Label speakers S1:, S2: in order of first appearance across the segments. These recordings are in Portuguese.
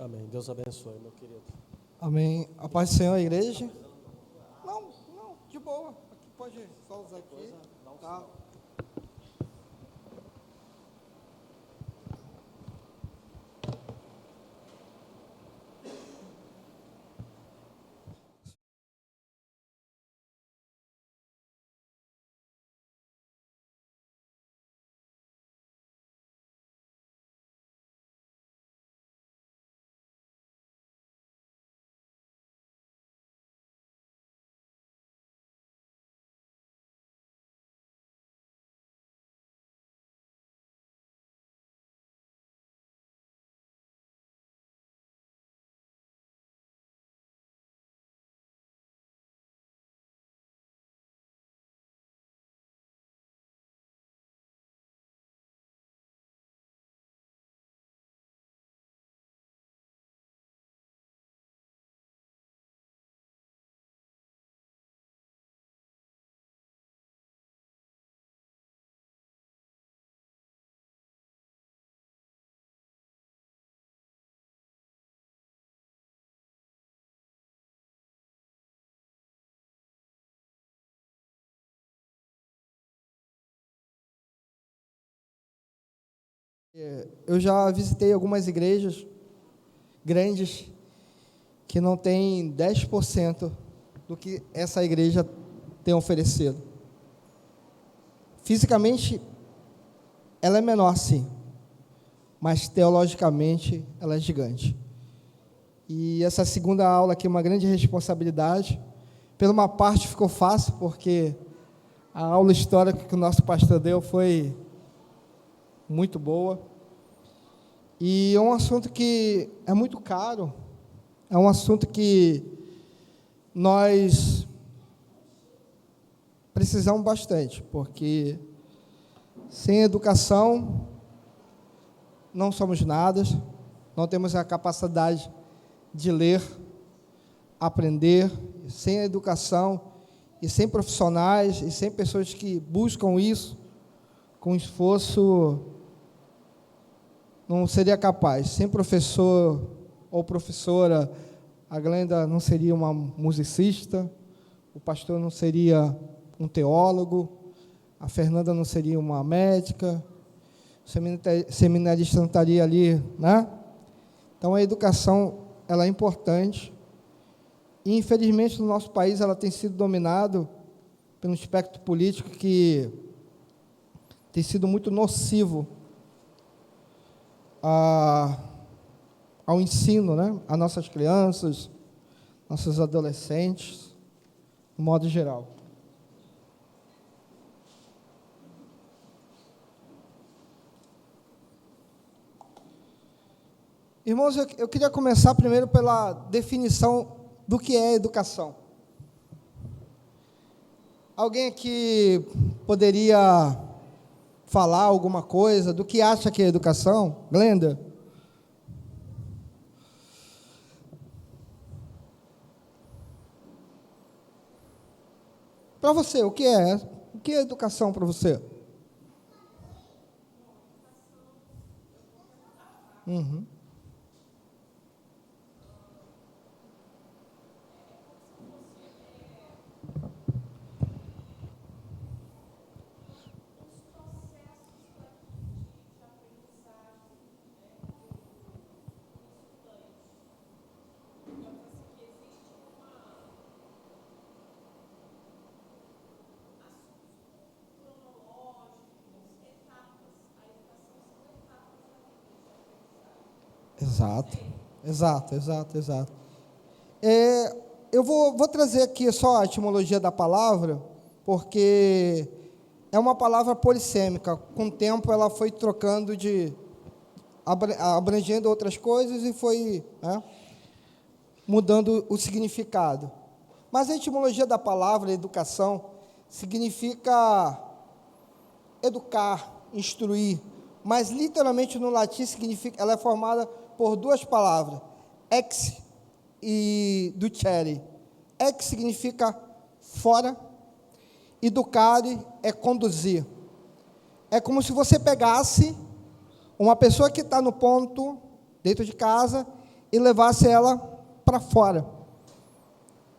S1: Amém. Deus abençoe, meu querido.
S2: Amém. A paz do Senhor, igreja? Não, de boa. Aqui pode só usar aqui. Tá. Eu já visitei algumas igrejas grandes que não têm 10% do que essa igreja tem oferecido. Fisicamente, ela é menor, sim, mas teologicamente ela é gigante. E essa segunda aula aqui é uma grande responsabilidade. Por uma parte ficou fácil, porque a aula histórica que o nosso pastor deu foi muito boa. E é um assunto que é muito caro, é um assunto que nós precisamos bastante, porque sem educação não somos nada, não temos a capacidade de ler, aprender. Sem a educação e sem profissionais e sem pessoas que buscam isso com esforço, não seria capaz. Sem professor ou professora, a Glenda não seria uma musicista, o pastor não seria um teólogo, a Fernanda não seria uma médica, o seminarista não estaria ali, né? Então, a educação, ela é importante, e, infelizmente, no nosso país, ela tem sido dominada por um espectro político que tem sido muito nocivo ao ensino, né? A nossas crianças, nossos adolescentes, no modo geral. Irmãos, eu queria começar primeiro pela definição do que é educação. Alguém aqui poderia falar alguma coisa do que acha que é educação? Glenda? Para você, o que é? O que é educação para você? Uhum. Exato. Eu vou trazer aqui só a etimologia da palavra, porque é uma palavra polissêmica. Com o tempo, ela foi trocando abrangendo outras coisas e foi, né, mudando o significado. Mas a etimologia da palavra educação significa educar, instruir, mas literalmente no latim significa, ela é formada por duas palavras, ex e ducere. Ex significa fora, e ducare é conduzir. É como se você pegasse uma pessoa que está no ponto, dentro de casa, e levasse ela para fora.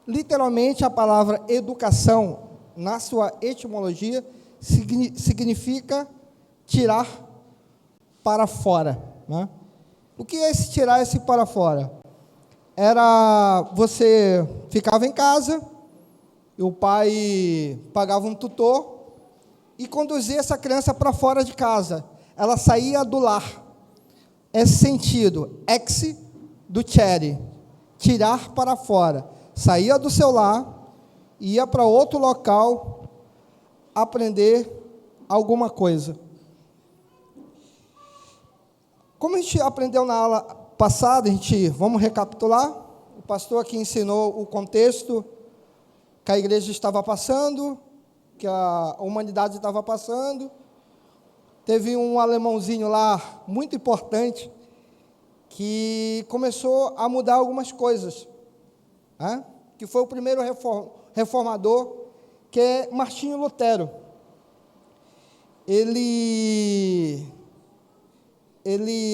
S2: Literalmente, a palavra educação, na sua etimologia, significa tirar para fora, né? O que é esse tirar esse para fora? Era você ficava em casa, e o pai pagava um tutor e conduzia essa criança para fora de casa. Ela saía do lar. Esse sentido, ex do chere, tirar para fora. Saía do seu lar, ia para outro local aprender alguma coisa. Como a gente aprendeu na aula passada, vamos recapitular. O pastor aqui ensinou o contexto que a igreja estava passando, que a humanidade estava passando. Teve um alemãozinho lá, muito importante, que começou a mudar algumas coisas, né? Que foi o primeiro reformador, que é Martinho Lutero. Ele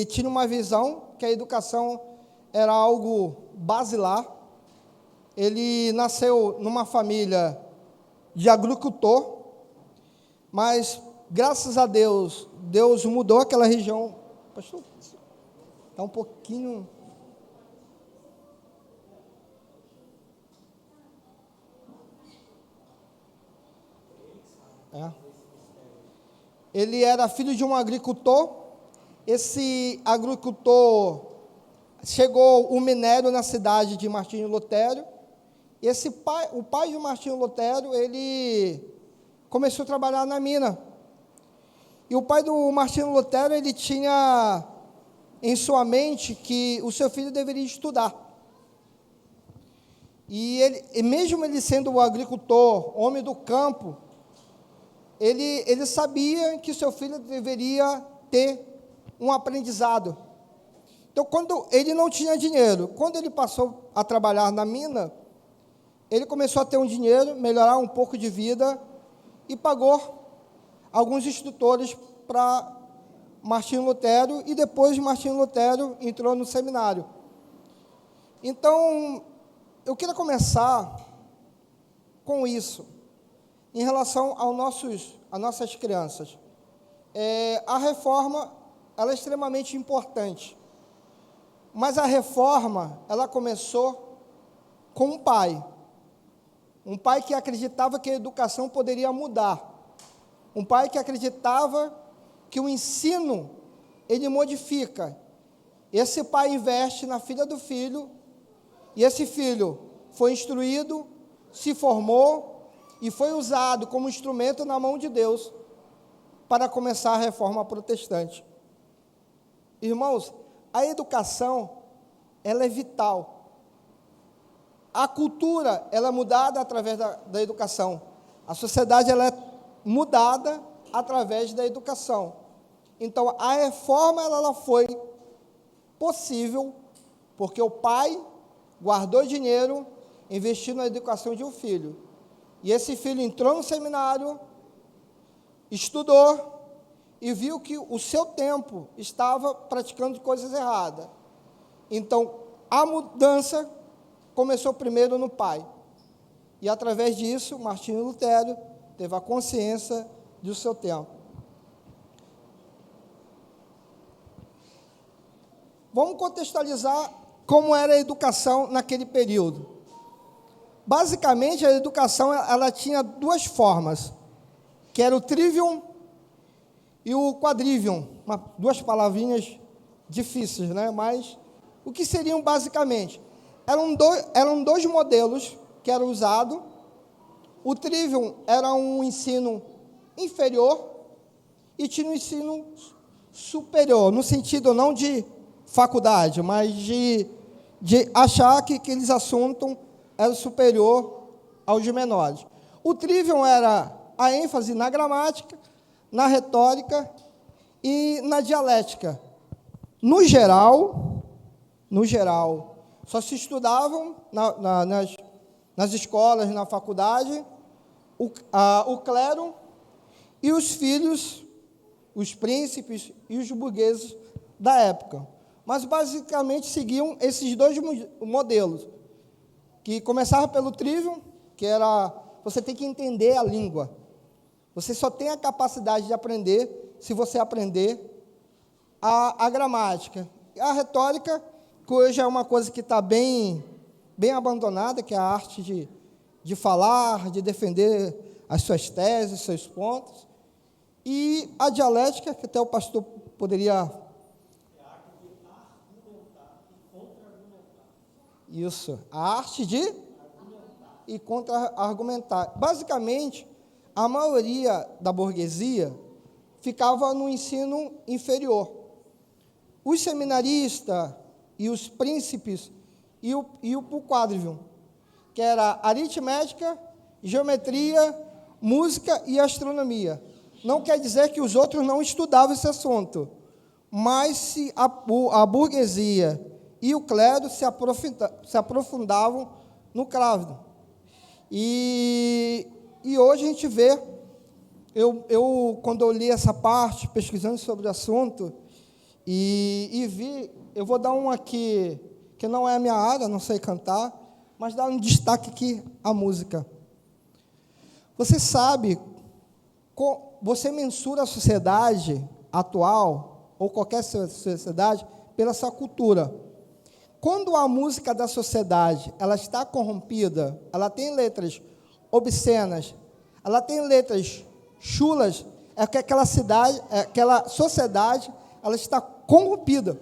S2: tinha uma visão que a educação era algo basilar. Ele nasceu numa família de agricultor, mas, graças a Deus, Deus mudou aquela região. Pastor, está um pouquinho... Ele era filho de um agricultor. Esse agricultor chegou o minério na cidade de Martinho Lutero. O pai de Martinho Lutero, ele começou a trabalhar na mina. E o pai do Martinho Lutero, ele tinha em sua mente que o seu filho deveria estudar. E mesmo ele sendo um agricultor, homem do campo, ele sabia que o seu filho deveria ter um aprendizado. Então, quando ele não tinha dinheiro, quando ele passou a trabalhar na mina, ele começou a ter um dinheiro, melhorar um pouco de vida, e pagou alguns instrutores para Martinho Lutero, e depois Martinho Lutero entrou no seminário. Então, eu queria começar com isso, em relação às nossas crianças. A reforma, ela é extremamente importante, mas a reforma, ela começou com um pai que acreditava que a educação poderia mudar, um pai que acreditava que o ensino, ele modifica. Esse pai investe na filha do filho, e esse filho foi instruído, se formou, e foi usado como instrumento na mão de Deus para começar a reforma protestante. Irmãos, a educação, ela é vital. A cultura, ela é mudada através da educação. A sociedade, ela é mudada através da educação. Então, a reforma, ela foi possível porque o pai guardou dinheiro, investiu na educação de um filho. E esse filho entrou no seminário, estudou e viu que o seu tempo estava praticando coisas erradas. Então, a mudança começou primeiro no pai. E, através disso, Martinho Lutero teve a consciência do seu tempo. Vamos contextualizar como era a educação naquele período. Basicamente, a educação ela tinha duas formas, que era o trivium e o quadrivium, duas palavrinhas difíceis, né? Mas o que seriam basicamente? Eram dois modelos que eram usados. O trivium era um ensino inferior e tinha um ensino superior, no sentido não de faculdade, mas de achar que aqueles assuntos era superior aos menores. O trivium era a ênfase na gramática, na retórica e na dialética. No geral, só se estudavam nas escolas, na faculdade, o clero e os filhos, os príncipes e os burgueses da época. mas basicamente seguiam esses dois modelos, que começava pelo trivium, que era, você tem que entender a língua. Você só tem a capacidade de aprender se você aprender a gramática. A retórica, que hoje é uma coisa que está bem abandonada, que é a arte de falar, de defender as suas teses, seus pontos. E a dialética, que até o pastor poderia... Isso, a arte de e contra-argumentar. Basicamente, a maioria da burguesia ficava no ensino inferior. Os seminaristas e os príncipes e o quadrivium, que era aritmética, geometria, música e astronomia. Não quer dizer que os outros não estudavam esse assunto, mas se a burguesia e o clero se aprofundavam no crávido. E hoje a gente vê, quando eu li essa parte, pesquisando sobre o assunto, e vi, eu vou dar um aqui, que não é a minha área, não sei cantar, mas dar um destaque aqui à música. Você sabe, você mensura a sociedade atual, ou qualquer sociedade, pela sua cultura. Quando a música da sociedade ela está corrompida, ela tem letras obscenas, ela tem letras chulas, é que aquela sociedade ela está corrompida.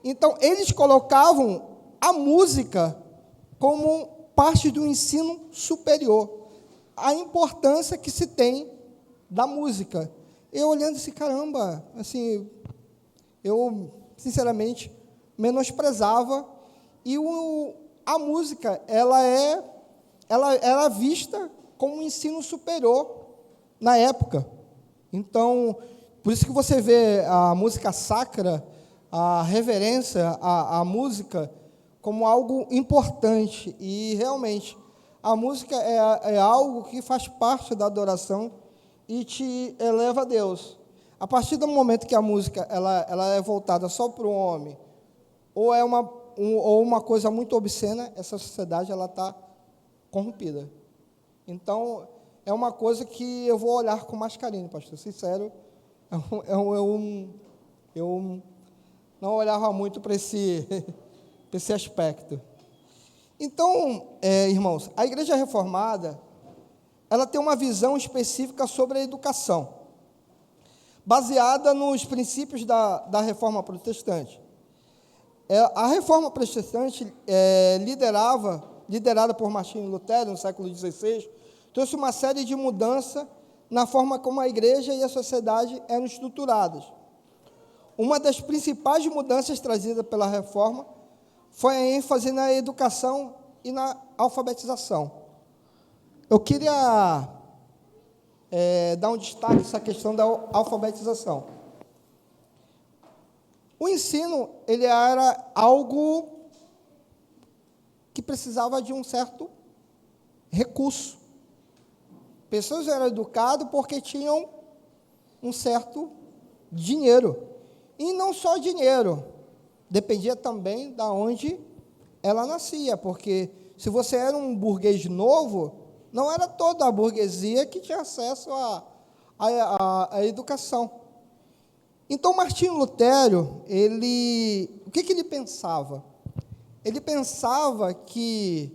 S2: Então, eles colocavam a música como parte do ensino superior. A importância que se tem da música. Eu olhando assim, caramba, assim, eu, sinceramente, menosprezava, e a música, ela era vista como um ensino superior na época. Então, por isso que você vê a música sacra, a reverência à música como algo importante, e realmente a música é algo que faz parte da adoração e te eleva a Deus. A partir do momento que a música ela é voltada só para o homem, ou é uma coisa muito obscena, essa sociedade ela está corrompida. Então, é uma coisa que eu vou olhar com mais carinho, pastor, sincero. Eu não olhava muito para esse aspecto. Então, irmãos, a Igreja Reformada, ela tem uma visão específica sobre a educação, baseada nos princípios da Reforma Protestante. A Reforma Protestante, liderada por Martinho Lutero, no século XVI, trouxe uma série de mudanças na forma como a Igreja e a sociedade eram estruturadas. Uma das principais mudanças trazidas pela Reforma foi a ênfase na educação e na alfabetização. Eu queria dar um destaque nessa questão da alfabetização. O ensino, ele era algo que precisava de um certo recurso. Pessoas eram educadas porque tinham um certo dinheiro. E não só dinheiro, dependia também de onde ela nascia, porque se você era um burguês novo, não era toda a burguesia que tinha acesso à educação. Então, Martinho Lutero, o que ele pensava? Ele pensava que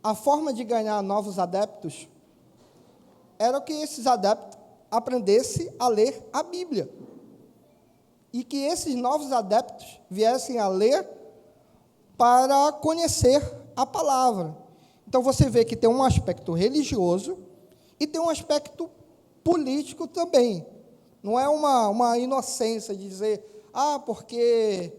S2: a forma de ganhar novos adeptos era que esses adeptos aprendessem a ler a Bíblia. E que esses novos adeptos viessem a ler para conhecer a palavra. Então, você vê que tem um aspecto religioso e tem um aspecto político também. Não é uma inocência de dizer, porque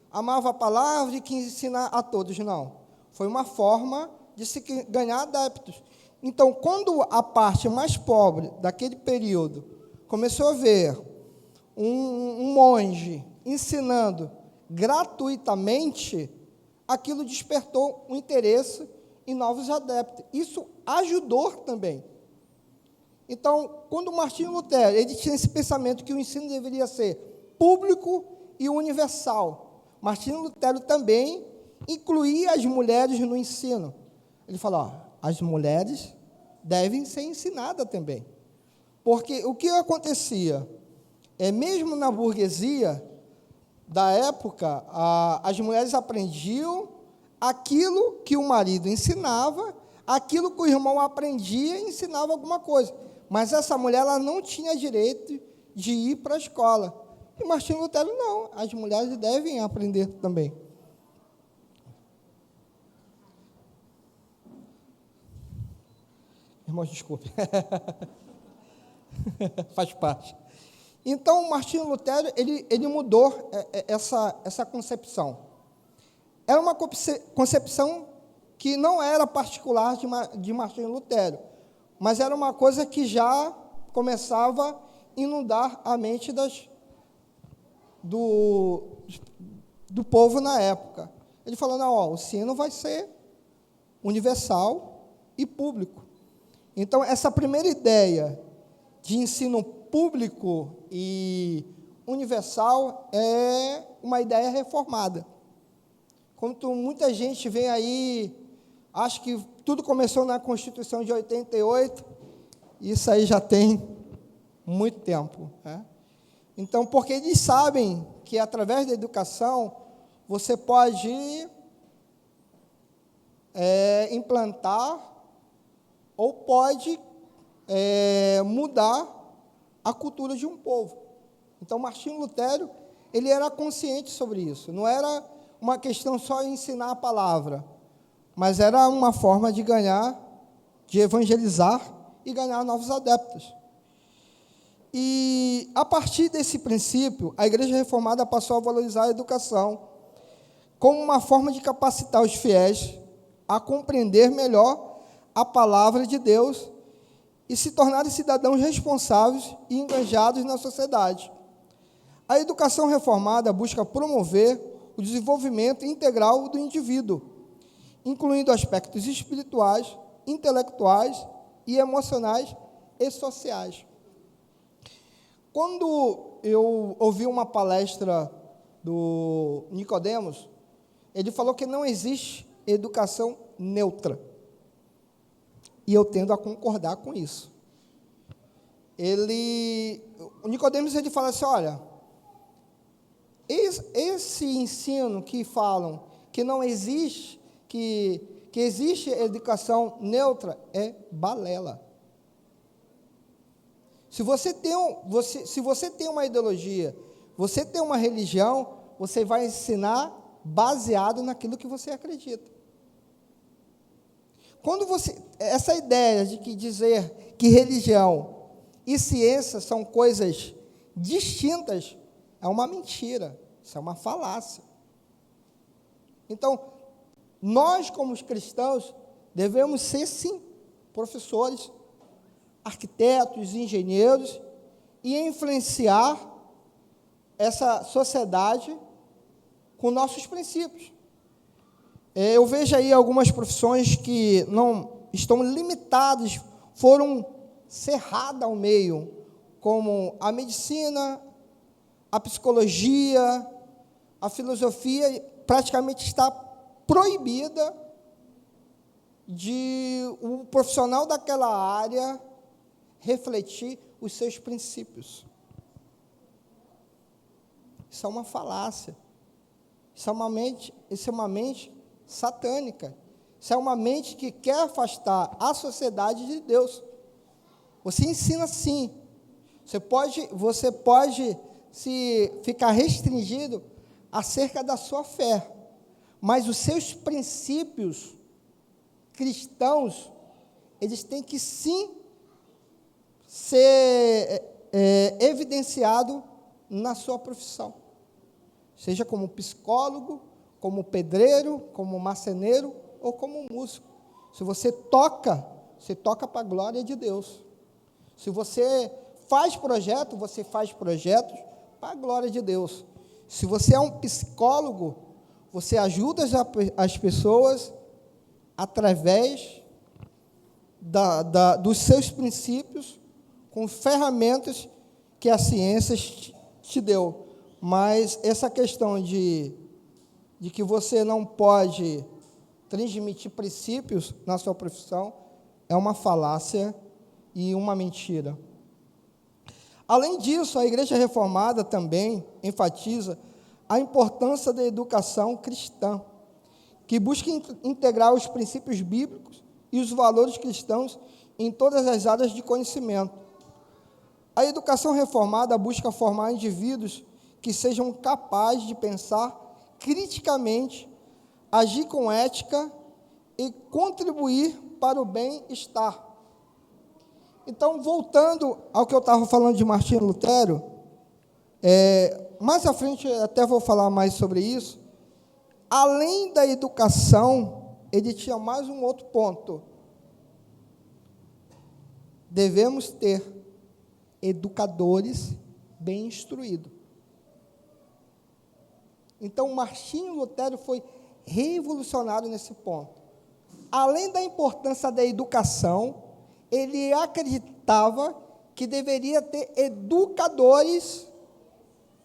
S2: amava a palavra e quis ensinar a todos. Não. Foi uma forma de se ganhar adeptos. Então, quando a parte mais pobre daquele período começou a ver um monge ensinando gratuitamente, aquilo despertou um interesse em novos adeptos. Isso ajudou também. Então, quando Martinho Lutero, ele tinha esse pensamento que o ensino deveria ser público e universal. Martinho Lutero também incluía as mulheres no ensino. Ele falou, as mulheres devem ser ensinadas também. Porque o que acontecia? Mesmo na burguesia da época, as mulheres aprendiam aquilo que o marido ensinava, aquilo que o irmão aprendia e ensinava alguma coisa. Mas essa mulher ela não tinha direito de ir para a escola. E Martinho Lutero, não, as mulheres devem aprender também. Irmãos, desculpe. Faz parte. Então, Martinho Lutero, ele mudou essa concepção. Era uma concepção que não era particular de Martinho Lutero, mas era uma coisa que já começava a inundar a mente do povo na época. Ele falou, não, o ensino vai ser universal e público. Então, essa primeira ideia de ensino público e universal é uma ideia reformada. Como muita gente vem aí, acha que tudo começou na Constituição de 88, isso aí já tem muito tempo, né? Então, porque eles sabem que através da educação você pode implantar ou pode mudar a cultura de um povo. Então, Martinho Lutero, ele era consciente sobre isso. Não era uma questão só de ensinar a palavra, mas era uma forma de ganhar, de evangelizar e ganhar novos adeptos. E, a partir desse princípio, a Igreja Reformada passou a valorizar a educação como uma forma de capacitar os fiéis a compreender melhor a palavra de Deus e se tornarem cidadãos responsáveis e engajados na sociedade. A educação reformada busca promover o desenvolvimento integral do indivíduo, incluindo aspectos espirituais, intelectuais e emocionais e sociais. Quando eu ouvi uma palestra do Nicodemos, ele falou que não existe educação neutra. E eu tendo a concordar com isso. O Nicodemos, ele fala assim, olha, esse ensino que falam que não existe, que existe educação neutra, é balela. Se você tem uma ideologia, você tem uma religião, você vai ensinar baseado naquilo que você acredita. Essa ideia de dizer que religião e ciência são coisas distintas, é uma mentira, isso é uma falácia. Então, nós como cristãos, devemos ser sim, professores, arquitetos, engenheiros, e influenciar essa sociedade com nossos princípios. Eu vejo aí algumas profissões que não estão limitadas, foram cerradas ao meio, como a medicina, a psicologia, a filosofia, praticamente está proibida de o profissional daquela área refletir os seus princípios. Isso é uma falácia. Isso é uma mente satânica. Isso é uma mente que quer afastar a sociedade de Deus. Você ensina sim. Você pode se ficar restringido acerca da sua fé, mas os seus princípios cristãos, eles têm que sim ser evidenciado na sua profissão, seja como psicólogo, como pedreiro, como marceneiro ou como músico. Se você toca para a glória de Deus. Se você faz projetos para a glória de Deus. Se você é um psicólogo, você ajuda as pessoas através dos seus princípios, com ferramentas que a ciência te deu. Mas essa questão de que você não pode transmitir princípios na sua profissão é uma falácia e uma mentira. Além disso, a Igreja Reformada também enfatiza a importância da educação cristã, que busca integrar os princípios bíblicos e os valores cristãos em todas as áreas de conhecimento. A educação reformada busca formar indivíduos que sejam capazes de pensar criticamente, agir com ética e contribuir para o bem-estar. Então, voltando ao que eu estava falando de Martinho Lutero, mais à frente até vou falar mais sobre isso. Além da educação, ele tinha mais um outro ponto. Devemos ter educadores bem instruídos. Então, Martinho Lutero foi revolucionário nesse ponto. Além da importância da educação, ele acreditava que deveria ter educadores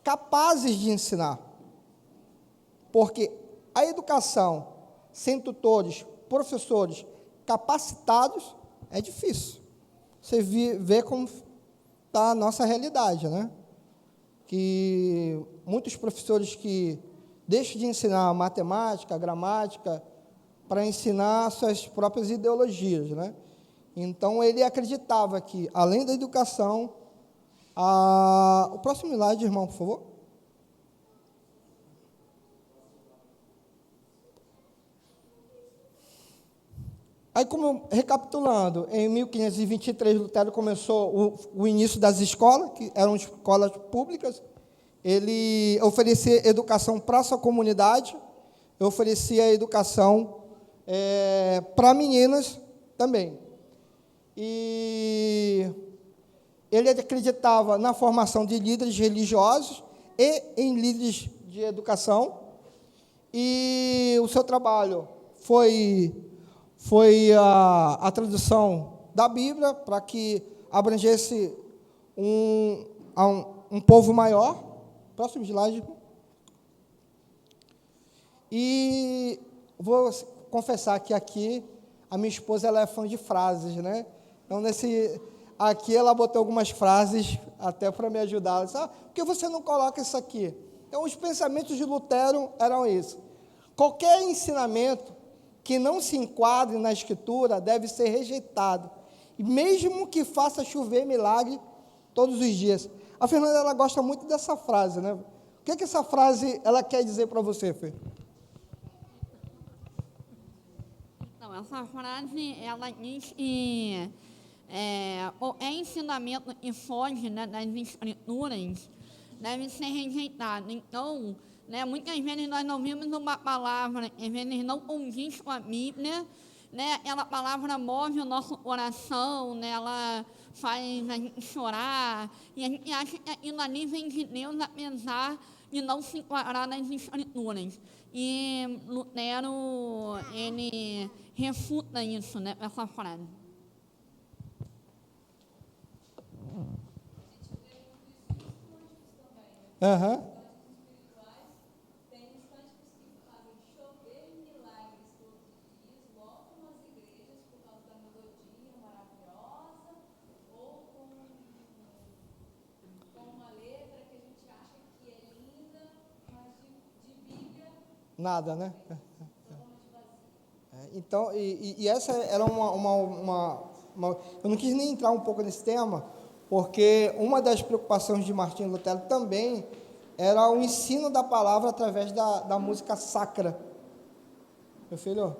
S2: capazes de ensinar. Porque a educação, sem tutores, professores capacitados, é difícil. Você vê como está a nossa realidade, né? Que muitos professores que deixam de ensinar matemática, gramática, para ensinar suas próprias ideologias, né? Então, ele acreditava que, além da educação, o próximo slide, irmão, por favor. Aí, recapitulando, em 1523, Lutero começou o início das escolas, que eram escolas públicas. Ele oferecia educação para a sua comunidade, oferecia educação para meninas também. E ele acreditava na formação de líderes religiosos e em líderes de educação. E o seu trabalho foi a tradução da Bíblia para que abrangesse um povo maior. Próximo slide. E vou confessar que aqui a minha esposa ela é fã de frases, né? Então, aqui ela botou algumas frases até para me ajudar. Ela disse, por que você não coloca isso aqui? Então, os pensamentos de Lutero eram esses. Qualquer ensinamento que não se enquadre na Escritura deve ser rejeitado, e mesmo que faça chover milagre todos os dias. A Fernanda ela gosta muito dessa frase, né? O que essa frase ela quer dizer para você, Fê?
S1: Então, essa frase ela diz que o ensinamento que foge, né, das Escrituras deve ser rejeitado. Então, né, muitas vezes nós ouvimos uma palavra que às vezes não condiz com a Bíblia, né, aquela palavra move o nosso coração, né, ela faz a gente chorar, e a gente acha que aquilo ali vem de Deus, apesar de não se enquadrar nas Escrituras. E Lutero, ele refuta isso, né, essa frase.
S2: Aham. Nada, né? Então, e essa era eu não quis nem entrar um pouco nesse tema, porque uma das preocupações de Martinho Lutero também era o ensino da palavra através da música sacra. Meu filho?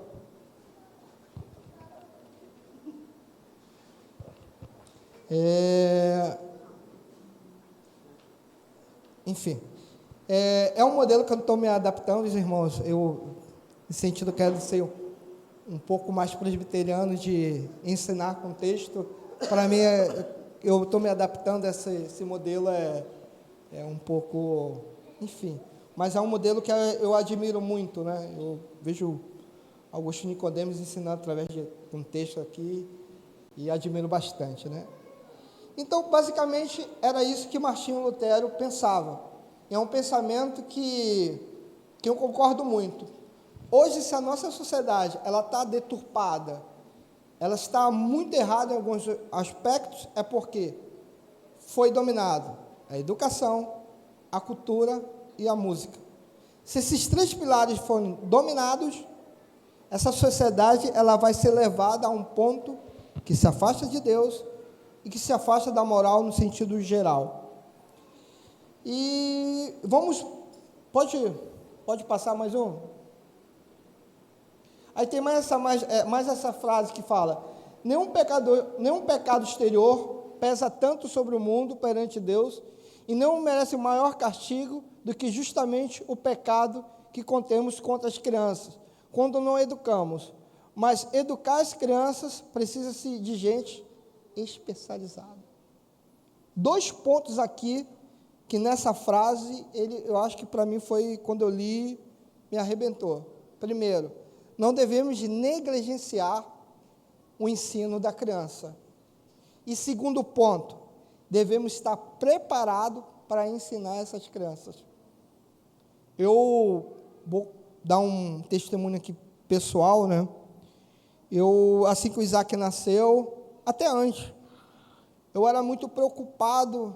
S2: Enfim. É um modelo que eu estou me adaptando, os irmãos. Eu, nesse sentido, quero ser um pouco mais presbiteriano de ensinar com texto. Para mim, eu estou me adaptando a esse modelo, é um pouco, enfim. Mas é um modelo que eu admiro muito, né? Eu vejo Augusto Nicodemos ensinando através de um texto aqui e admiro bastante, né? Então, basicamente, era isso que Martinho Lutero pensava. É um pensamento que eu concordo muito. Hoje, se a nossa sociedade ela está deturpada, ela está muito errada em alguns aspectos, é porque foi dominado a educação, a cultura e a música. Se esses três pilares forem dominados, essa sociedade ela vai ser levada a um ponto que se afasta de Deus e que se afasta da moral no sentido geral. E pode passar mais um? Aí tem mais essa frase que fala: nenhum pecado exterior pesa tanto sobre o mundo perante Deus e não merece maior castigo do que justamente o pecado que cometemos contra as crianças, quando não educamos. Mas educar as crianças precisa-se de gente especializada. 2 pontos aqui, que nessa frase, eu acho que para mim foi, quando eu li, me arrebentou. Primeiro, não devemos negligenciar o ensino da criança. E segundo ponto, devemos estar preparados para ensinar essas crianças. Eu vou dar um testemunho aqui pessoal, né? Assim que o Isaac nasceu, até antes, eu era muito preocupado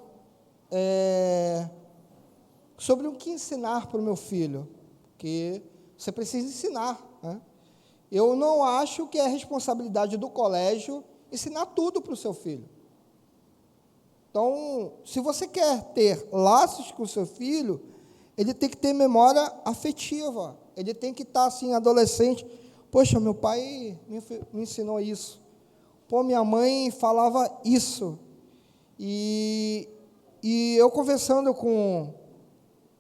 S2: sobre o que ensinar para o meu filho, porque você precisa ensinar, né? Eu não acho que é responsabilidade do colégio ensinar tudo para o seu filho. Então, se você quer ter laços com o seu filho, ele tem que ter memória afetiva, ele tem que estar assim, adolescente. Poxa, meu pai me ensinou isso. Pô, minha mãe falava isso. E eu conversando com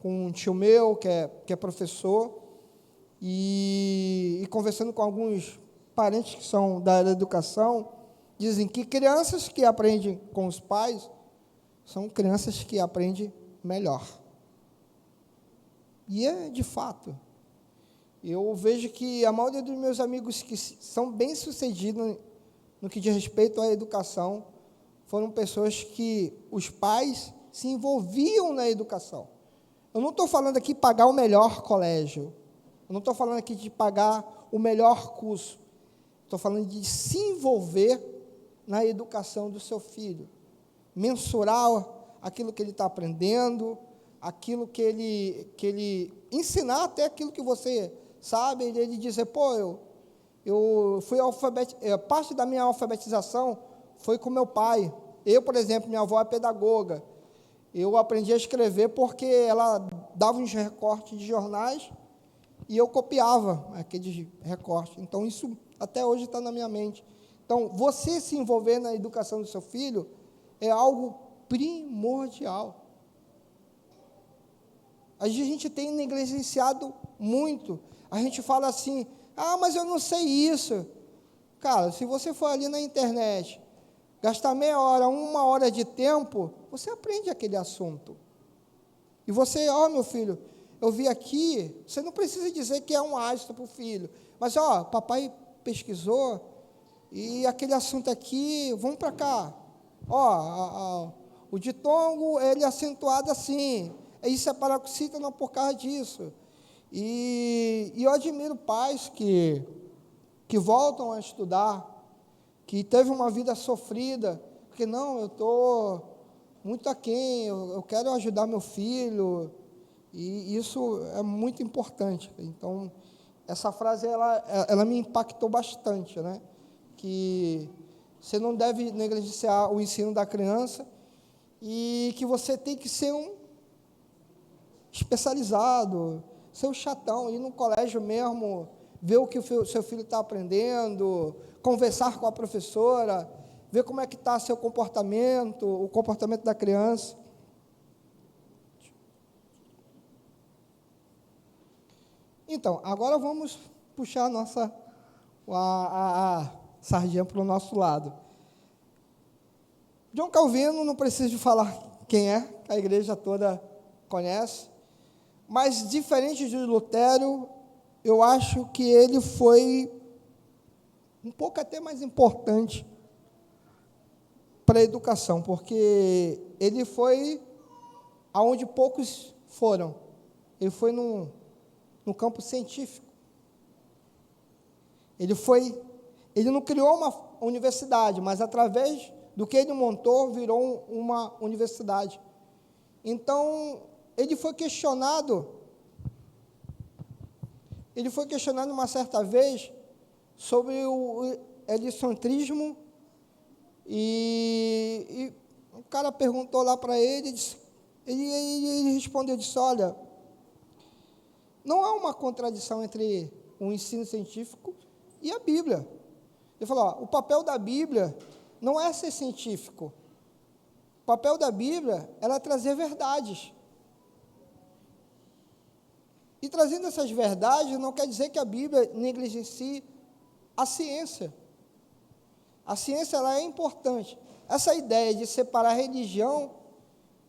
S2: um tio meu, que é professor, e conversando com alguns parentes que são da área da educação, dizem que crianças que aprendem com os pais são crianças que aprendem melhor. E é de fato. Eu vejo que a maioria dos meus amigos que são bem-sucedidos no que diz respeito à educação foram pessoas que os pais se envolviam na educação. Eu não estou falando aqui de pagar o melhor colégio, eu não estou falando aqui de pagar o melhor curso, estou falando de se envolver na educação do seu filho, mensurar aquilo que ele está aprendendo, aquilo que ele ensinar até aquilo que você sabe, ele dizer, pô, eu fui parte da minha alfabetização foi com meu pai. Eu, por exemplo, minha avó é pedagoga. Eu aprendi a escrever porque ela dava uns recortes de jornais e eu copiava aqueles recortes. Então, isso até hoje está na minha mente. Então, você se envolver na educação do seu filho é algo primordial. A gente tem negligenciado muito. A gente fala assim, mas eu não sei isso. Cara, se você for ali na internet, gastar meia hora, 1 hora de tempo, você aprende aquele assunto. E você, meu filho, eu vi aqui, você não precisa dizer que é um astro para o filho, mas, papai pesquisou, e aquele assunto aqui, vamos para cá. O ditongo, ele é acentuado assim, isso é paroxítona por causa disso. E eu admiro pais que voltam a estudar, que teve uma vida sofrida, porque não, eu estou muito aquém, eu quero ajudar meu filho, e isso é muito importante. Então, essa frase, ela me impactou bastante, né? Que você não deve negligenciar o ensino da criança, e que você tem que ser um especializado, ser um chatão, ir no colégio mesmo, ver o que o seu filho está aprendendo, conversar com a professora, ver como é que está seu comportamento, o comportamento da criança. Então, agora vamos puxar a sardinha para o nosso lado. John Calvino, não preciso falar quem é, a igreja toda conhece, mas diferente de Lutero, eu acho que ele foi um pouco até mais importante para a educação, porque ele foi aonde poucos Foram. Ele foi no campo científico. Ele não criou uma universidade, mas através do que ele montou, virou uma universidade. Então, ele foi questionado uma certa vez sobre o helicentrismo, e o cara perguntou lá para ele, ele respondeu, disse, olha, não há uma contradição entre o ensino científico e a Bíblia. Ele falou, ó, o papel da Bíblia não é ser científico. O papel da Bíblia é trazer verdades. E trazendo essas verdades, não quer dizer que a Bíblia negligencie a ciência. A ciência, ela é importante. Essa ideia de separar religião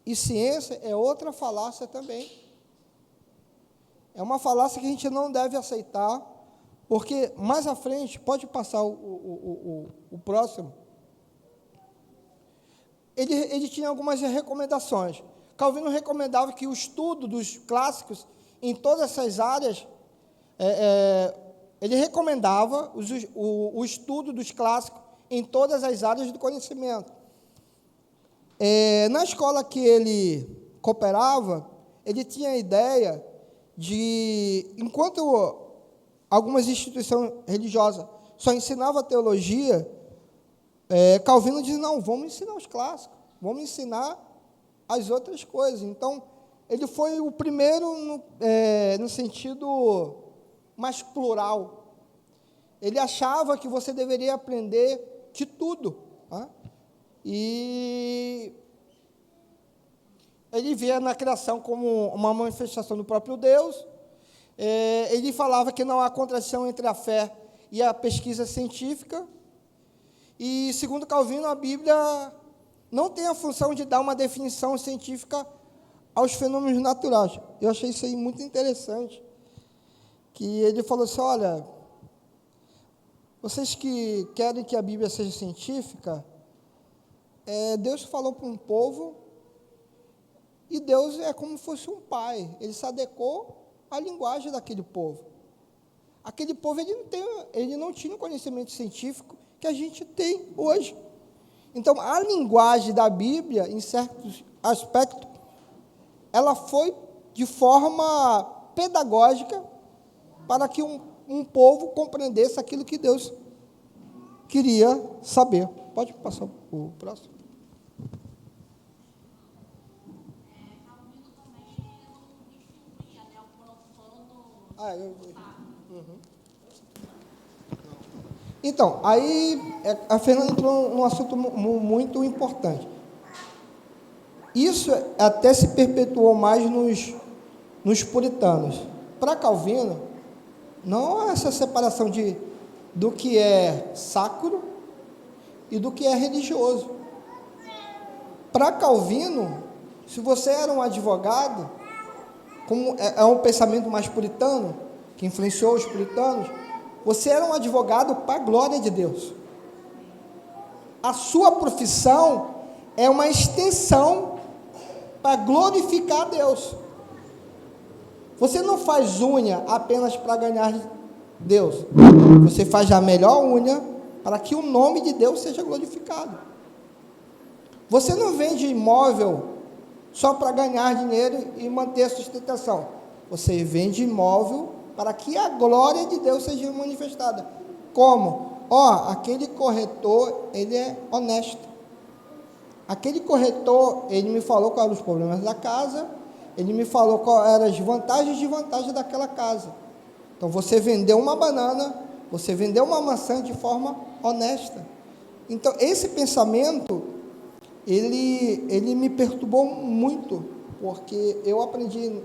S2: e ciência é outra falácia também. É uma falácia que a gente não deve aceitar, porque mais à frente, pode passar o próximo, ele tinha algumas recomendações. Calvino recomendava que o estudo dos clássicos em todas essas áreas, ele recomendava o estudo dos clássicos em todas as áreas do conhecimento. Na escola que ele cooperava, ele tinha a ideia de, enquanto algumas instituições religiosas só ensinavam teologia, Calvino diz, não, vamos ensinar os clássicos, vamos ensinar as outras coisas. Então, ele foi o primeiro no sentido mais plural. Ele achava que você deveria aprender de tudo. Tá? E ele via na criação como uma manifestação do próprio Deus. Ele falava que não há contradição entre a fé e a pesquisa científica. E, segundo Calvino, a Bíblia não tem a função de dar uma definição científica aos fenômenos naturais. Eu achei isso aí muito interessante, que ele falou assim, olha, vocês que querem que a Bíblia seja científica, Deus falou para um povo, e Deus é como se fosse um pai, ele se adequou à linguagem daquele povo. Aquele povo, ele não tinha o conhecimento científico que a gente tem hoje. Então, a linguagem da Bíblia, em certos aspectos, ela foi de forma pedagógica para que um povo compreendesse aquilo que Deus queria saber. Pode passar o próximo. Então, aí a Fernanda entrou num assunto muito importante. Isso até se perpetuou mais nos puritanos. Para Calvino, não há essa separação do que é sacro e do que é religioso. Para Calvino, se você era um advogado, como é um pensamento mais puritano, que influenciou os puritanos, você era um advogado para a glória de Deus. A sua profissão é uma extensão para glorificar a Deus. Você não faz unha apenas para ganhar Deus. Você faz a melhor unha para que o nome de Deus seja glorificado. Você não vende imóvel só para ganhar dinheiro e manter a sustentação. Você vende imóvel para que a glória de Deus seja manifestada. Como? Aquele corretor, ele é honesto. Aquele corretor, ele me falou quais eram os problemas da casa, ele me falou quais eram as vantagens e desvantagens daquela casa. Então, você vendeu uma banana, você vendeu uma maçã de forma honesta. Então, esse pensamento, ele me perturbou muito, porque eu aprendi,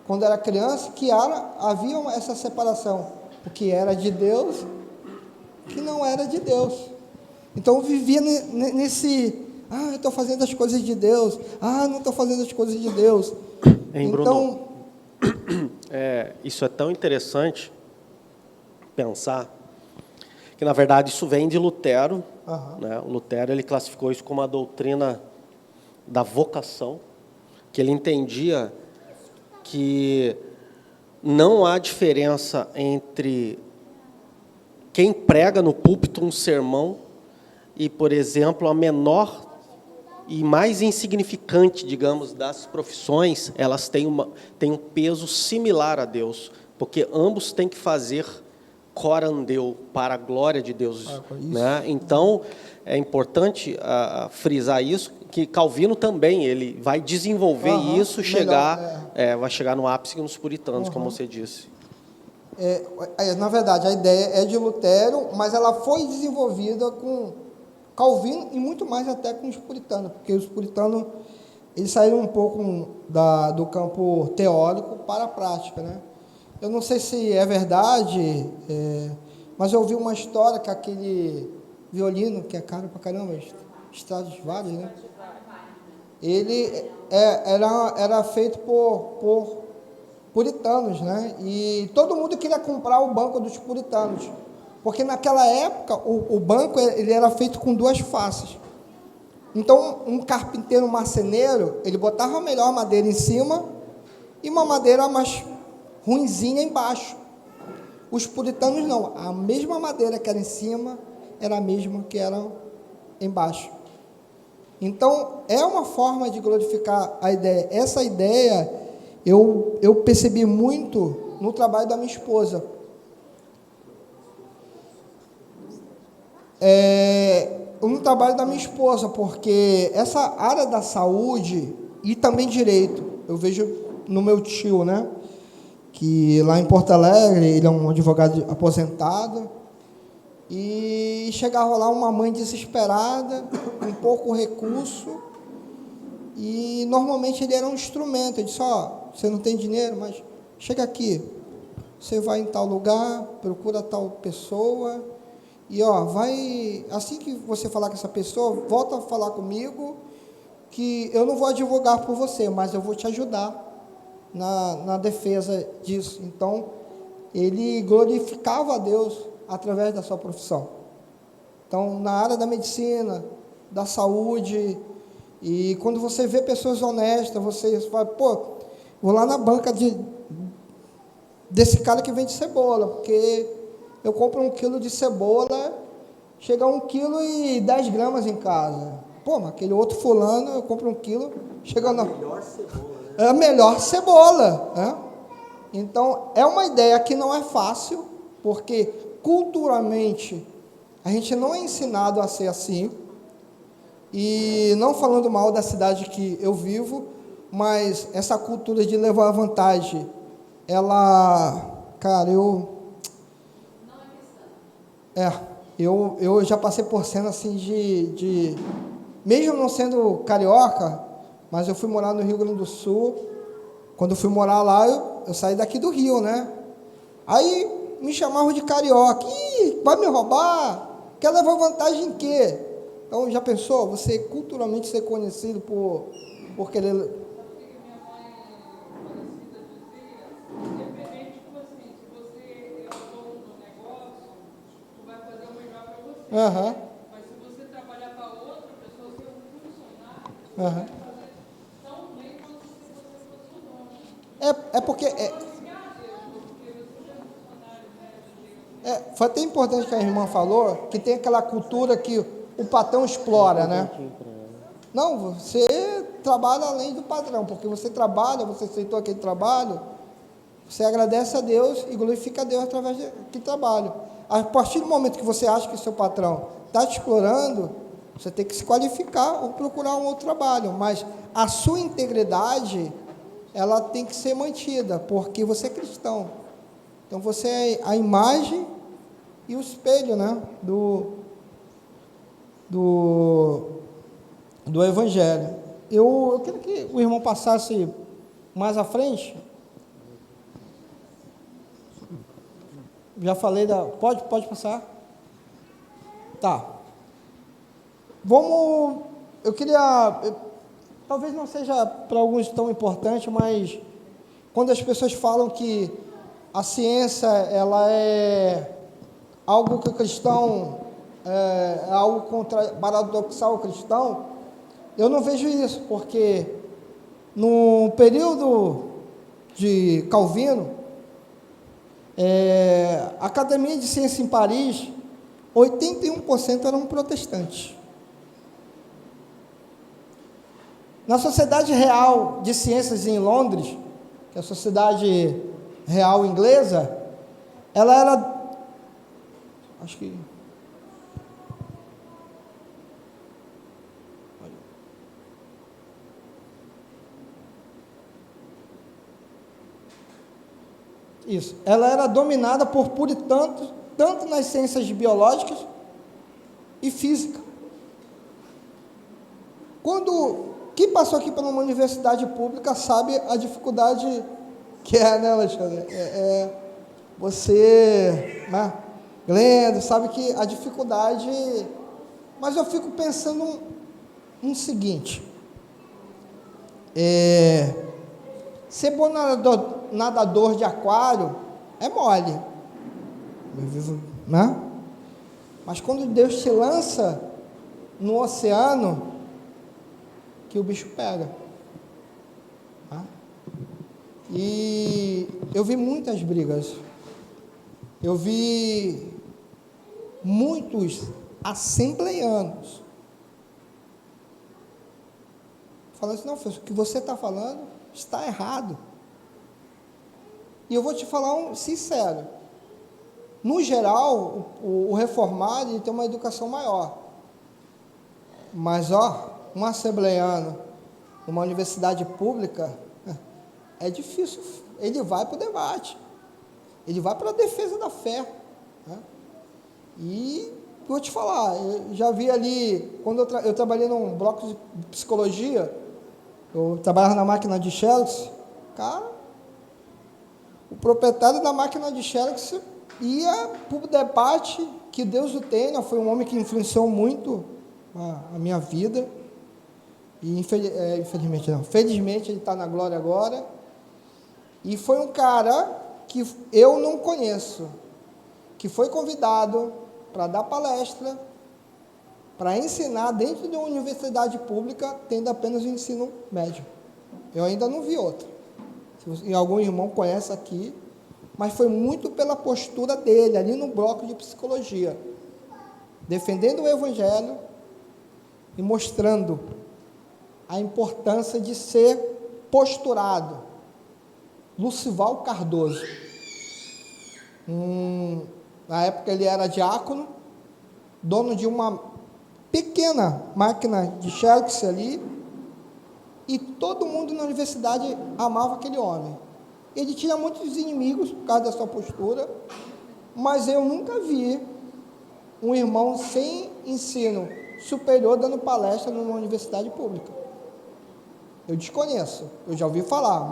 S2: quando era criança, que havia essa separação, o que era de Deus, o que não era de Deus. Então, eu vivia nesse, eu estou fazendo as coisas de Deus, não estou fazendo as coisas de Deus.
S3: Hein, Bruno? Isso é tão interessante pensar que, na verdade, isso vem de Lutero. Né? O Lutero, ele classificou isso como a doutrina da vocação, que ele entendia que não há diferença entre quem prega no púlpito um sermão e, por exemplo, a menor e mais insignificante, digamos, das profissões, elas têm um peso similar a Deus, porque ambos têm que fazer corandeu, para a glória de Deus. Né? Então, é importante frisar isso, que Calvino também ele vai desenvolver isso, vai chegar no ápice nos puritanos, como você disse.
S2: Na verdade, a ideia é de Lutero, mas ela foi desenvolvida com Calvino e muito mais até com os puritanos, porque os puritanos eles saíram um pouco do campo teórico para a prática, né? Eu não sei se é verdade, mas eu ouvi uma história que aquele violino, que é caro pra caramba, Stradivarius, né? Ele era feito por puritanos, né? E todo mundo queria comprar o banco dos puritanos, porque naquela época o banco ele era feito com duas faces. Então, um carpinteiro, um marceneiro, ele botava a melhor madeira em cima e uma madeira mais ruinzinha embaixo. Os puritanos não, a mesma madeira que era em cima era a mesma que era embaixo. Então, é uma forma de glorificar a ideia. Essa ideia eu percebi muito no trabalho da minha esposa. No trabalho da minha esposa, porque essa área da saúde e também direito, eu vejo no meu tio, né? Que lá em Porto Alegre, ele é um advogado aposentado, e chegava lá uma mãe desesperada, com pouco recurso, e normalmente ele era um instrumento. Ele disse: você não tem dinheiro, mas chega aqui, você vai em tal lugar, procura tal pessoa, e vai, assim que você falar com essa pessoa, volta a falar comigo, que eu não vou advogar por você, mas eu vou te ajudar na defesa disso. Então, ele glorificava a Deus através da sua profissão. Então, na área da medicina, da saúde, e quando você vê pessoas honestas, você fala: vou lá na banca desse cara que vende cebola, porque eu compro 1 quilo de cebola, chega a 1 quilo e 10 gramas em casa. Mas aquele outro fulano, eu compro 1 quilo, chega na... melhor cebola, né? É a melhor cebola, né? Então, é uma ideia que não é fácil, porque culturalmente a gente não é ensinado a ser assim, e não falando mal da cidade que eu vivo, mas essa cultura de levar vantagem, eu já passei por cena assim de mesmo não sendo carioca, mas eu fui morar no Rio Grande do Sul. Quando eu fui morar lá, eu saí daqui do Rio, né? Aí me chamavam de carioca. Vai me roubar? Quer levar vantagem em quê? Então, já pensou? Você culturalmente ser conhecido por querer... Uhum.
S4: Mas se você trabalhar para outra pessoa, ser um funcionário, você vai fazer tão bem quanto se você fosse o dono.
S2: É porque... foi até importante que a irmã falou, que tem aquela cultura que o patrão explora, né? Não, você trabalha além do patrão, porque você trabalha, você aceitou aquele trabalho, você agradece a Deus e glorifica a Deus através daquele trabalho. A partir do momento que você acha que o seu patrão está te explorando, você tem que se qualificar ou procurar um outro trabalho, mas a sua integridade, ela tem que ser mantida, porque você é cristão. Então, você é a imagem e o espelho, né, do Evangelho. Eu queria que o irmão passasse mais à frente. Já falei da... Pode passar? Tá. Eu queria... talvez não seja para alguns tão importante, mas quando as pessoas falam que a ciência, ela é algo que o cristão... é algo paradoxal ao cristão, eu não vejo isso, porque no período de Calvino, a Academia de Ciência em Paris, 81% eram protestantes. Na Sociedade Real de Ciências em Londres, que é a Sociedade Real Inglesa, ela era, acho que, isso, ela era dominada por puritanos, tanto nas ciências biológicas e física. Quem passou aqui por uma universidade pública sabe a dificuldade que é, né, Alexandre? Você, né, Glenda, sabe que a dificuldade... Mas eu fico pensando no seguinte, ser bom nadador de aquário é mole, né? Mas quando Deus te lança no oceano, que o bicho pega. Tá? E eu vi muitas brigas, eu vi muitos assembleianos falando assim, não, o que você está falando está errado. E eu vou te falar sincero, no geral, o reformado ele tem uma educação maior, mas um assembleiano, uma universidade pública, é difícil, ele vai para o debate, ele vai para a defesa da fé, né? E vou te falar, eu já vi ali, quando eu trabalhei num bloco de psicologia, eu trabalhava na máquina de Xerox, cara, o proprietário da máquina de Xerox ia para o debate, que Deus o tenha, foi um homem que influenciou muito a minha vida, e felizmente ele está na glória agora, e foi um cara que eu não conheço, que foi convidado para dar palestra, para ensinar dentro de uma universidade pública, tendo apenas o ensino médio. Eu ainda não vi outra. Se algum irmão conhece aqui, mas foi muito pela postura dele, ali no bloco de psicologia, defendendo o Evangelho e mostrando a importância de ser posturado. Lucival Cardoso. Na época ele era diácono, dono de uma pequena máquina de Xerox ali, e todo mundo na universidade amava aquele homem. Ele tinha muitos inimigos por causa da sua postura, mas eu nunca vi um irmão sem ensino superior dando palestra numa universidade pública. Eu desconheço, eu já ouvi falar,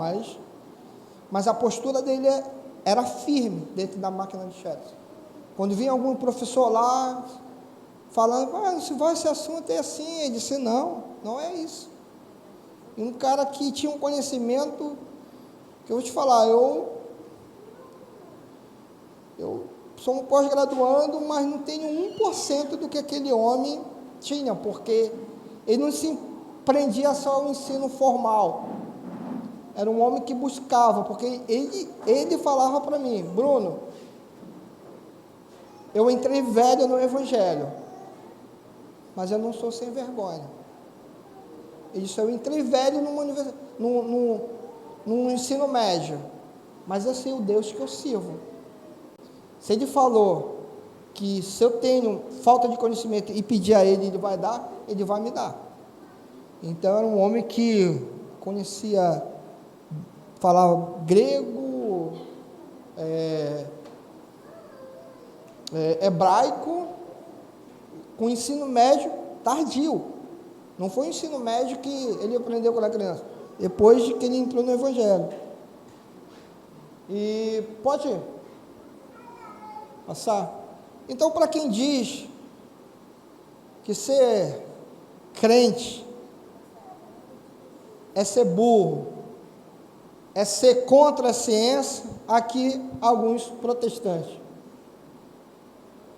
S2: mas a postura dele era firme dentro da máquina de Xerox. Quando vinha algum professor lá, falando, se vai esse assunto é assim, ele disse, não é isso. E um cara que tinha um conhecimento, que eu vou te falar, eu sou um pós-graduando, mas não tenho 1% do que aquele homem tinha, porque ele não se prendia só ao ensino formal. Era um homem que buscava, porque ele falava para mim, Bruno, eu entrei velho no Evangelho, mas eu não sou sem vergonha. Ele disse, eu entrei velho no ensino médio, mas eu sei o Deus que eu sirvo. Se ele falou que se eu tenho falta de conhecimento e pedir a ele, ele vai dar, ele vai me dar. Então era um homem que conhecia, falava grego, hebraico, com ensino médio tardio. Não foi o ensino médio que ele aprendeu quando era criança, depois de que ele entrou no Evangelho. E pode passar. Então, para quem diz que ser crente é ser burro, é ser contra a ciência, aqui alguns protestantes.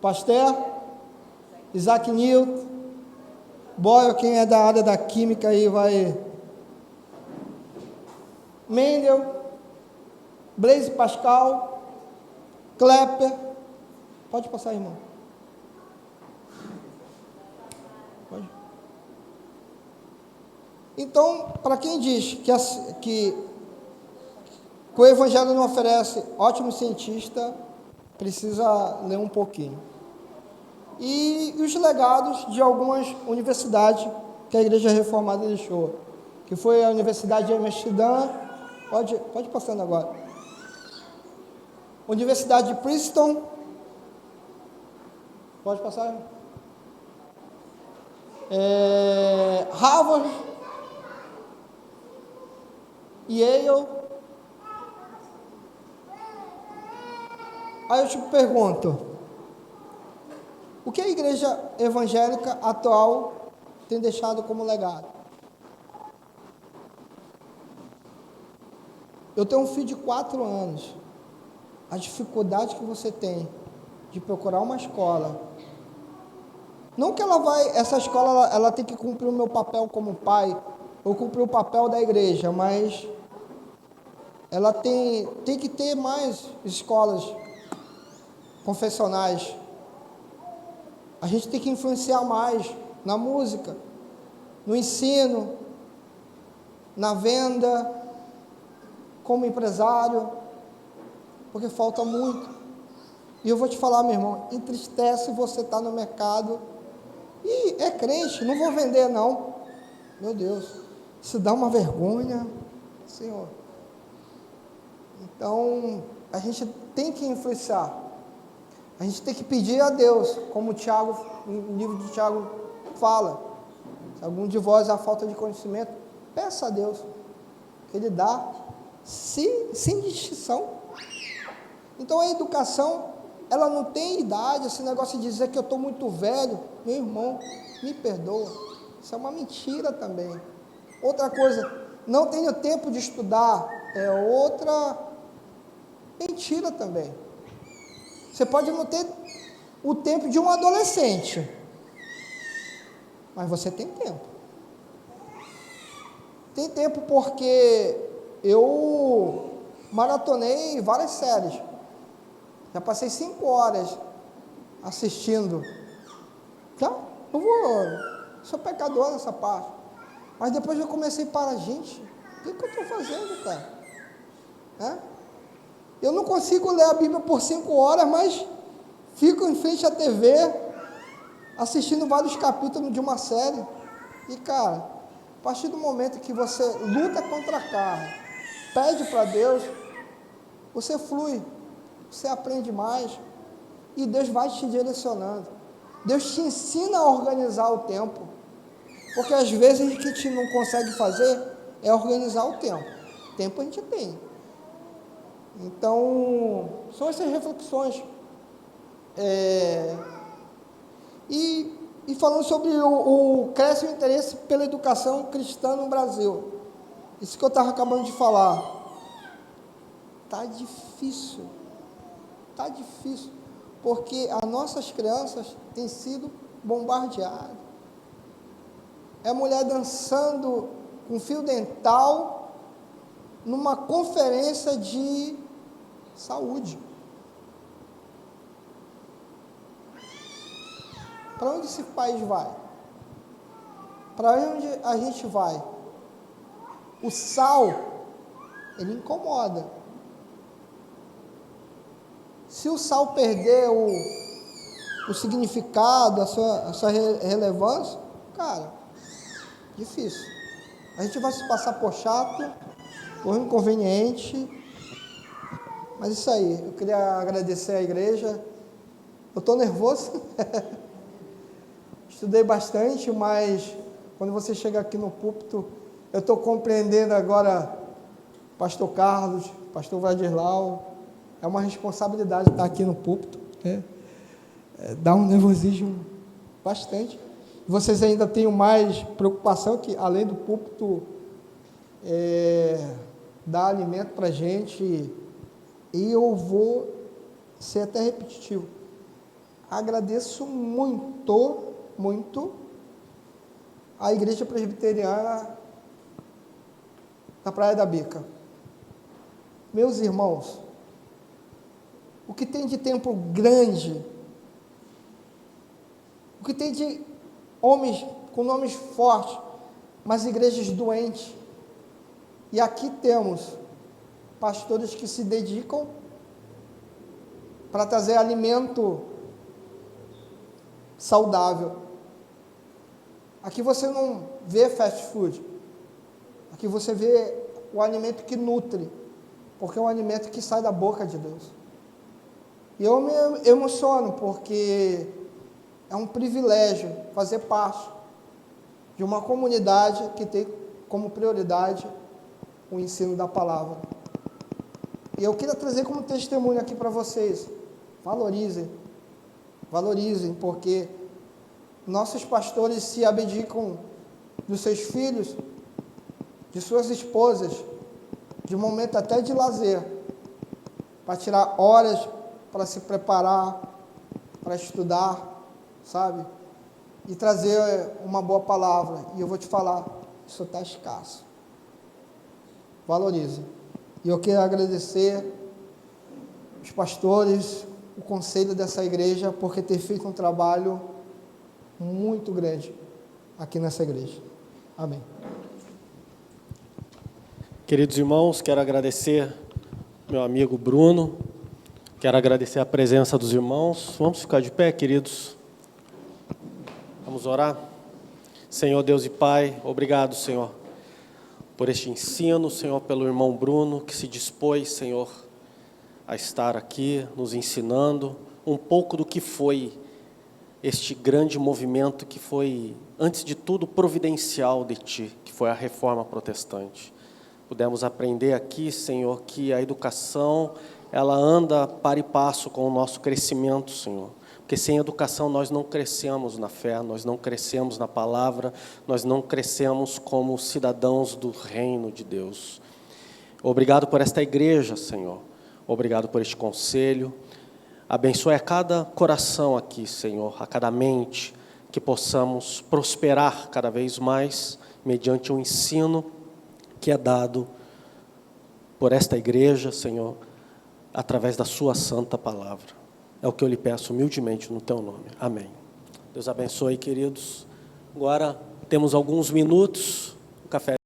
S2: Pasteur, Isaac Newton, Boyle, quem é da área da química aí vai... Mendel, Blaise Pascal, Klepper. Pode passar, irmão. Pode. Então, para quem diz que o Evangelho não oferece ótimo cientista, precisa ler um pouquinho. E os legados de algumas universidades que a Igreja Reformada deixou, que foi a Universidade de Amsterdã, pode passando agora, Universidade de Princeton, pode passar, Harvard, Yale. Aí eu te pergunto, o que a igreja evangélica atual tem deixado como legado? Eu tenho um filho de 4 anos. A dificuldade que você tem de procurar uma escola. Não que essa escola, ela tem que cumprir o meu papel como pai, ou cumprir o papel da igreja, mas ela tem que ter mais escolas confessionais. A gente tem que influenciar mais na música, no ensino, na venda, como empresário, porque falta muito. E eu vou te falar, meu irmão, entristece você estar no mercado e é crente, não vou vender não. Meu Deus, isso dá uma vergonha, Senhor. Então, a gente tem que influenciar. A gente tem que pedir a Deus, como o livro de Tiago fala. Se algum de vós há falta de conhecimento, peça a Deus, que Ele dá, sem distinção. Então a educação, ela não tem idade, esse negócio de dizer que eu estou muito velho, meu irmão, me perdoa, isso é uma mentira também. Outra coisa, não tenho tempo de estudar, é outra mentira também. Você pode não ter o tempo de um adolescente, mas você tem tempo. Tem tempo porque eu maratonei várias séries. Já passei 5 horas assistindo. Já, sou pecador nessa parte. Mas depois eu comecei a parar, gente, o que eu estou fazendo, cara? Eu não consigo ler a Bíblia por 5 horas, mas fico em frente à TV, assistindo vários capítulos de uma série. E, cara, a partir do momento que você luta contra a carne, pede para Deus, você flui, você aprende mais, e Deus vai te direcionando. Deus te ensina a organizar o tempo, porque às vezes o que a gente não consegue fazer é organizar o tempo. Tempo a gente tem. Então, são essas reflexões. E falando sobre cresce o interesse pela educação cristã no Brasil. Isso que eu estava acabando de falar. Está difícil, porque as nossas crianças têm sido bombardeadas. É mulher dançando com fio dental numa conferência de saúde. Para onde esse país vai? Para onde a gente vai? O sal, ele incomoda. Se o sal perder o significado, a sua relevância, cara, difícil. A gente vai se passar por chato, por inconveniente. Mas isso aí, eu queria agradecer à igreja. Eu estou nervoso. Estudei bastante, mas quando você chega aqui no púlpito, eu estou compreendendo agora pastor Carlos, pastor Vadislau. É uma responsabilidade estar aqui no púlpito. Dá um nervosismo bastante. Vocês ainda têm mais preocupação que, além do púlpito, dar alimento para a gente. E eu vou ser até repetitivo. Agradeço muito a Igreja Presbiteriana da Praia da Bica. Meus irmãos, o que tem de templo grande, o que tem de homens com nomes fortes, mas igrejas doentes. E aqui temos pastores que se dedicam para trazer alimento saudável. Aqui você não vê fast food. Aqui você vê o alimento que nutre, porque é um alimento que sai da boca de Deus. E eu me emociono, porque é um privilégio fazer parte de uma comunidade que tem como prioridade o ensino da palavra. E eu queria trazer como testemunho aqui para vocês: valorizem, porque nossos pastores se abdicam dos seus filhos, de suas esposas, de momento até de lazer, para tirar horas para se preparar, para estudar, sabe? E trazer uma boa palavra. E eu vou te falar, isso está escasso. Valorize. E eu quero agradecer os pastores, o conselho dessa igreja, porque ter feito um trabalho muito grande aqui nessa igreja. Amém.
S3: Queridos irmãos, quero agradecer meu amigo Bruno, quero agradecer a presença dos irmãos. Vamos ficar de pé, queridos. Vamos orar. Senhor Deus e Pai, obrigado, Senhor, por este ensino, Senhor, pelo irmão Bruno, que se dispôs, Senhor, a estar aqui nos ensinando um pouco do que foi este grande movimento que foi, antes de tudo, providencial de Ti, que foi a Reforma Protestante. Pudemos aprender aqui, Senhor, que a educação, ela anda para e passo com o nosso crescimento, Senhor. Porque sem educação nós não crescemos na fé, nós não crescemos na palavra, nós não crescemos como cidadãos do reino de Deus. Obrigado por esta igreja, Senhor. Obrigado por este conselho. Abençoe a cada coração aqui, Senhor, a cada mente, que possamos prosperar cada vez mais mediante o ensino que é dado por esta igreja, Senhor, através da sua santa palavra. É o que eu lhe peço humildemente no teu nome. Amém. Deus abençoe, queridos. Agora temos alguns minutos. O café